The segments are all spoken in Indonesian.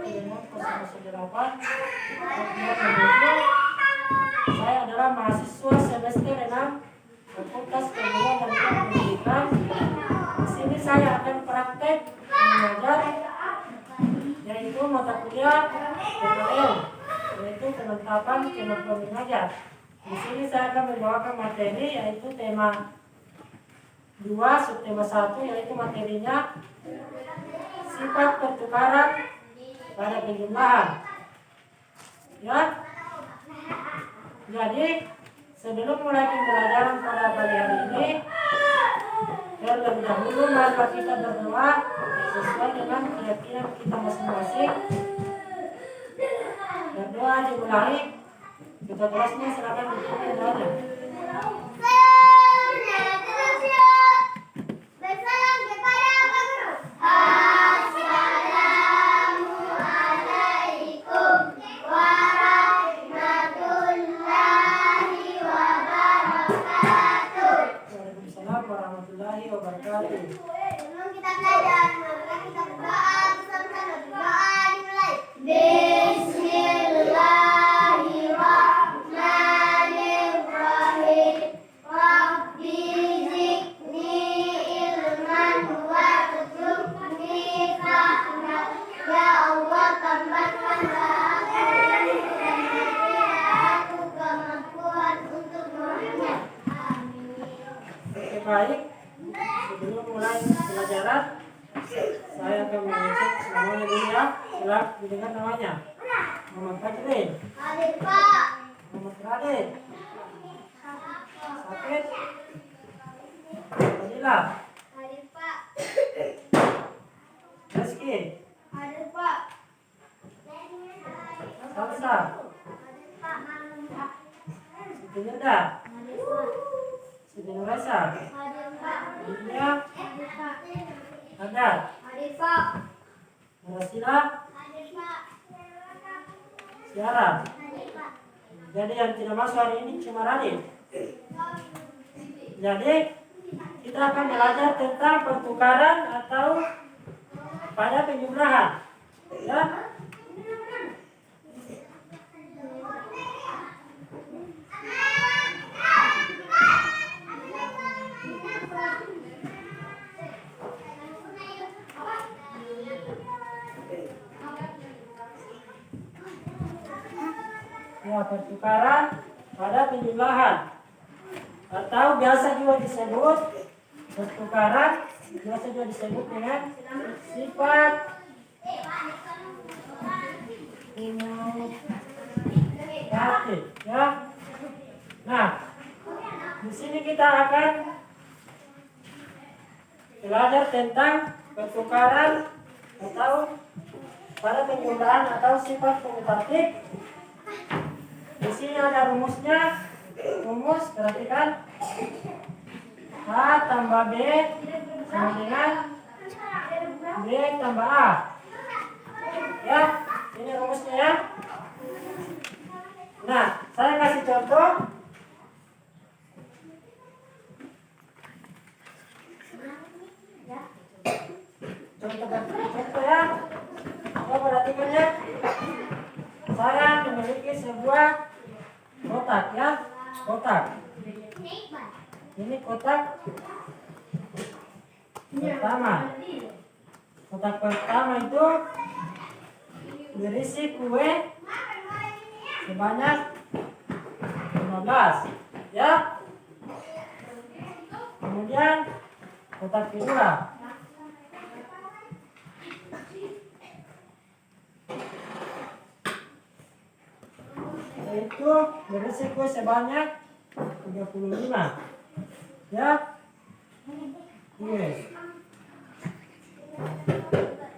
018. Saya adalah mahasiswa semester 6 Fakultas Keguruan dan Pendidikan. Di sini saya akan praktek mengajar, yaitu mata kuliah PKL, yaitu penetapan kemampuan mengajar. Di sini saya akan membawakan materi, yaitu tema 2, subtema 1, yaitu materinya sifat pertukaran pada penjumlahan. Ya. Jadi sebelum mulai pembelajaran pada pagi hari ini, terlebih dahulu mari kita berdoa sesuai dengan keyakinan kita masing-masing. Berdoa dimulai. Kita kelasnya silakan dipimpin doanya. Waalaikumsalam warahmatullahi wabarakatuh. Sebelum kita belajar, maka kita berdoa bersama-sama. Doa dimulai. Bismillahirrahmanirrahim. Rabbi zidni ilman warzuqni fahma. Ya Allah, tambahkan aku kemampuan untuk memahami. Baik, sebelum mulai pelajaran, saya akan mengecek namanya dulu ya. Silakan didengar namanya. Muhammad Fajrin. Hadir, Pak. Muhammad Radit. Sakit. Fadilah. Hadir, Pak. Rizky. Hadir, Pak. Salsa. Siti Nurda. Hadir, Pak. Siti Nurasa. Hadir, Pak. Dunia. Hadir, Pak. Adat. Hadir, Pak. Narasila. Hadir, Pak. Siara. Hadir, Pak. Jadi yang tidak masuk hari ini cuma Radit. Jadi kita akan belajar tentang pertukaran atau pada penjumlahan. Ya. Ya, pertukaran pada penjumlahan atau biasa juga disebut pertukaran, biasa juga disebut dengan sifat kumulatif, ya. Nah, di sini kita akan belajar tentang pertukaran atau pada penjumlahan atau sifat kumulatif. Di sini ada rumusnya. Rumus, perhatikan. A tambah B sama dengan B tambah A. Ya, ini rumusnya ya. Nah, saya kasih contoh. Contoh ya. Coba perhatikan ya. Saya memiliki sebuah kotak ya. Kotak. Ini kotak pertama. Kotak pertama itu berisi kue sebanyak 15 ya. Kemudian kotak kedua itu berisi kue sebanyak 35 ya. Yes.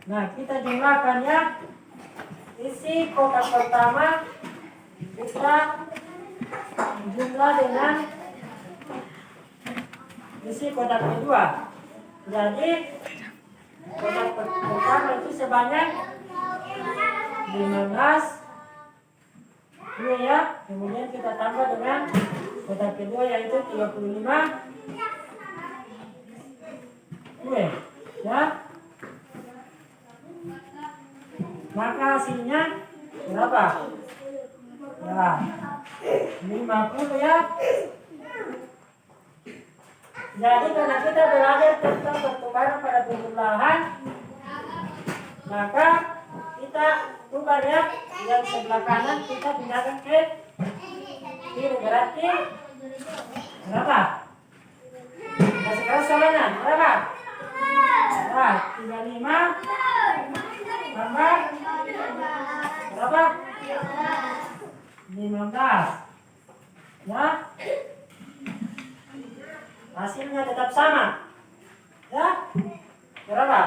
Nah, kita jumlahkan ya. Isi kotak pertama kita jumlah dengan isi kotak kedua. Jadi kotak pertama itu sebanyak 15 kue ya. Kemudian kita tambah dengan kotak kedua yaitu 35 kue ya. maka hasilnya berapa? Ya, 50 ya. Jadi karena kita belajar tentang pertukaran pada penjumlahan, maka kita tukar ya, yang sebelah kanan kita pindahkan ke kiri, berarti berapa? Nah, sekarang soalnya berapa? Nah, 35 tambah berapa? 15 ya. Hasilnya tetap sama ya, berapa?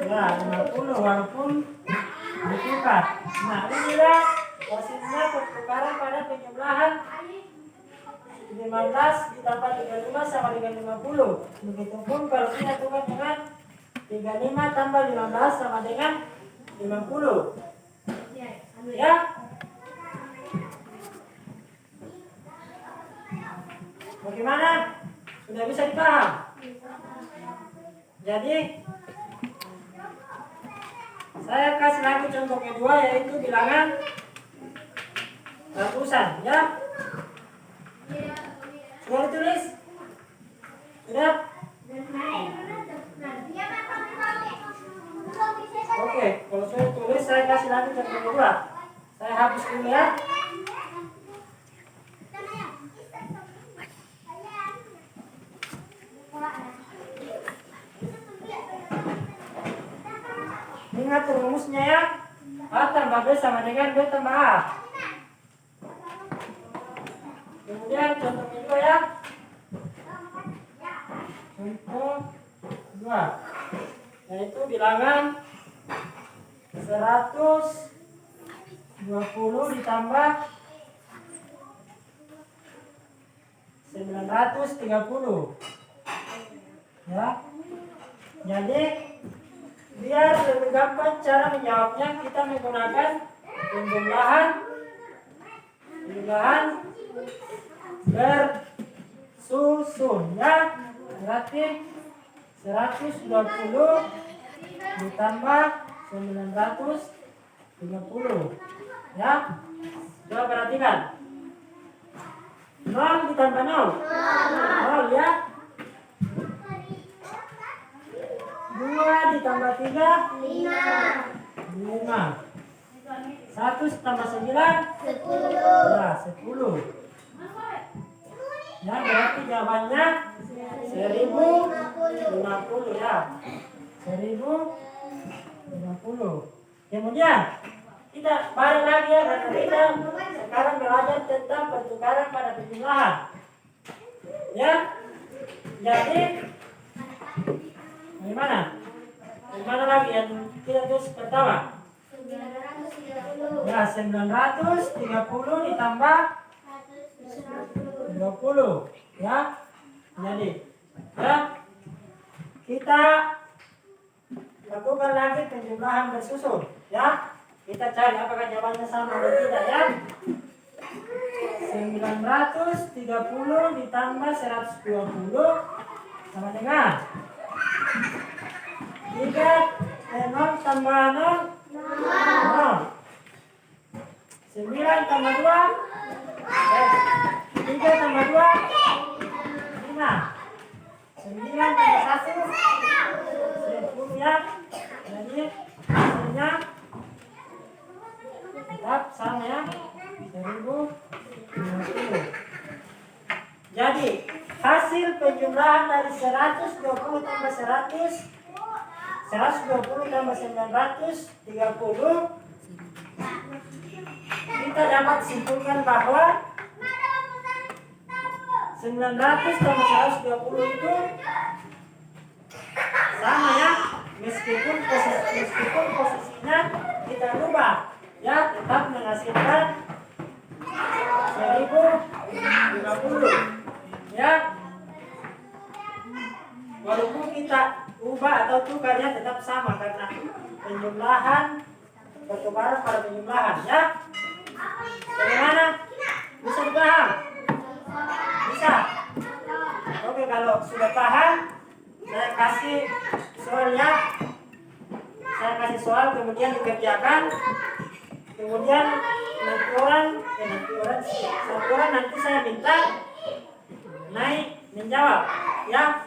Ya, 50 walaupun ditukar. Nah, ini dia hasilnya pertukaran pada penjumlahan 15 ditambah 35 sama dengan 50. Begitupun kalau kita tukar dengan 35 tambah 15 sama dengan 50 ya. Bagaimana? Sudah bisa dipaham? Jadi saya kasih lagi contoh kedua, yaitu bilangan ratusan ya. Sudah ditulis? Sudah? Oke, kalau sudah tulis saya kasih lagi contoh kedua. Saya hapus dulu ya. Ingat rumusnya ya. A tambah B sama dengan B tambah A. Kemudian contoh kedua ya. Contoh kedua, yaitu bilangan 120 ditambah 930 ya. Jadi biar lebih gampang cara menjawabnya, kita menggunakan penjumlahan bersusun ya. Berarti 120 ditambah 930 ya. Coba perhatikan, 0 ditambah 0 ya. 2 ditambah 3 5. 1 tambah 9 ya 10 ya. Berarti jawabannya 1050 ya, 1050. Kemudian kita balik lagi ya, karena kita sekarang belajar tentang pertukaran pada penjumlahan ya. Jadi Bagaimana lagi yang kita tulis pertama? Ya, 930 ditambah 20 ya. Jadi ya, kita lakukan lagi penjumlahan bersusun ya. Kita cari apakah jawabannya sama atau tidak ya. 930 ditambah 120 sama dengan 3 0 tambah 0 0. 9 tambah 2 3 tambah 2 5. 9 tambah 1 10 ya. Jadi hasilnya tetap sama ya, 1050. Jadi hasil penjumlahan dari 120 tambah 120 tambah 930, kita dapat simpulkan bahwa 900 tambah 120 itu sama ya, meskipun posisinya kita rubah ya, tetap menghasilkan 1050 ya. Walaupun kita ubah atau tukarnya tetap sama karena penjumlahan, pertukaran pada penjumlahan ya. Bagaimana? Bisa dipaham? Bisa? Oke, kalau sudah paham, saya kasih soal ya. Saya kasih soal kemudian kemudian dikerjakan, kemudian satu orang nanti saya minta naik menjawab, ya.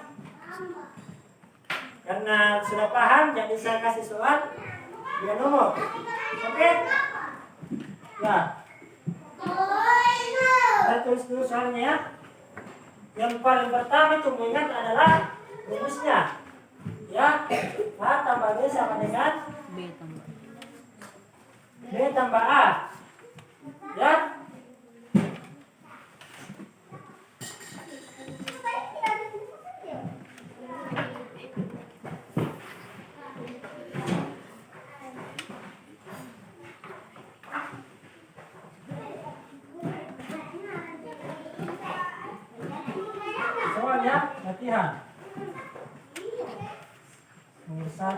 Karena sudah paham, jadi saya kasih soal dia nomor. Oke? Ya. Saya tulis dulu soalnya ya. Yang paling pertama itu mengingat adalah rumusnya. Ya. A tambah B sama dengan B tambah A. Ya. Soal ya, latihan. Nomor 1.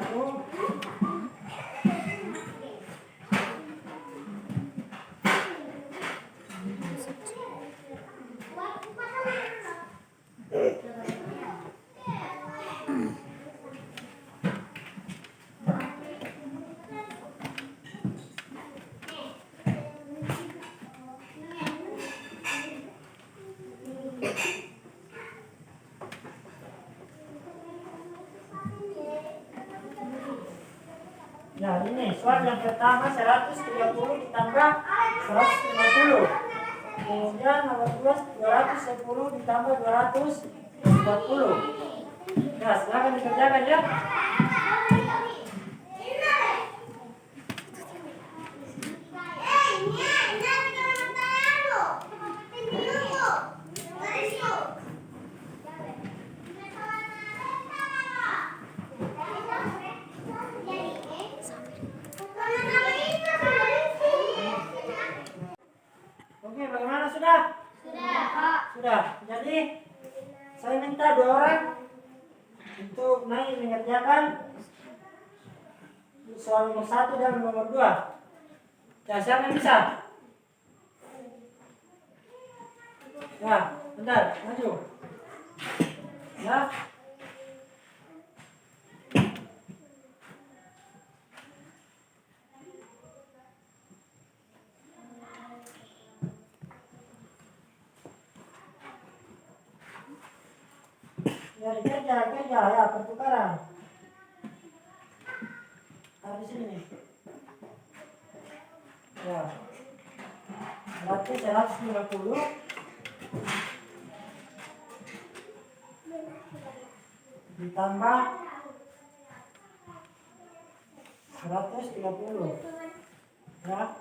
Nah ini soal yang pertama 130 ditambah 150. Kemudian nomor 2 210 ditambah 240. Nah silakan dikerjakan ya. Oke, bagaimana sudah? Sudah. Jadi saya minta 2 orang untuk naik mengerjakan soal nomor 1 dan nomor 2. Ya, siapa yang bisa? Ya, bentar, maju. Ya. Ya, kerja ya, pertukaran. Habis ini nih. Ya. Berarti 150 ditambah 130. Ya.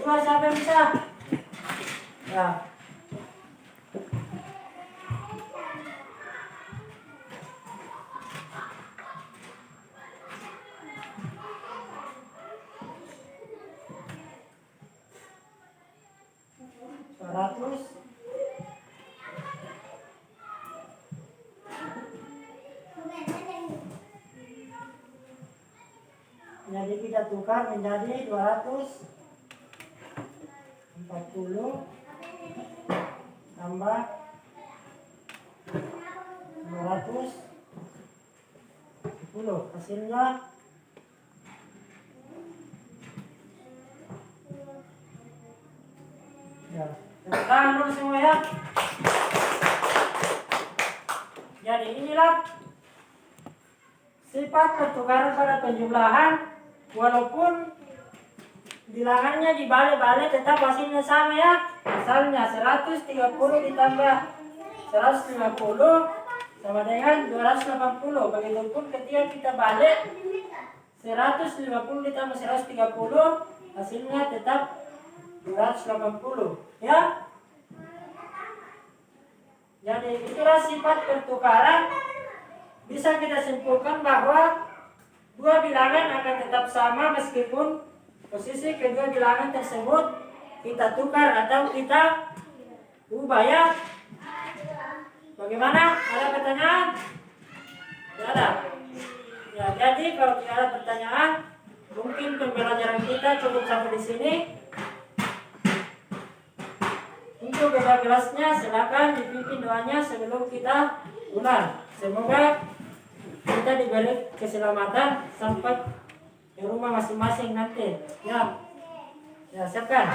Dua siapa yang bisa? Ya. Ratus. Jadi kita tukar menjadi 240 tambah 210. Hasilnya ya, tepuk tangan dulu semua ya. Jadi inilah sifat pertukaran pada penjumlahan, walaupun bilangannya dibalik-balik tetap hasilnya sama ya. Misalnya 130 ditambah 150 sama dengan 280. Begitupun ketika kita balik 150 ditambah 130 hasilnya tetap 280 ya. Jadi itulah sifat pertukaran. Bisa kita simpulkan bahwa dua bilangan akan tetap sama meskipun posisi kedua bilangan tersebut kita tukar atau kita ubah ya. Bagaimana? Ada pertanyaan? Tidak ada. Ya, jadi kalau tidak ada pertanyaan, mungkin pembelajaran kita cukup sampai di sini. Untuk beda kelasnya, silakan dipimpin doanya sebelum kita mulai. Semoga kita diberi keselamatan sampai ke rumah masing-masing nanti. Ya, ya siapkan.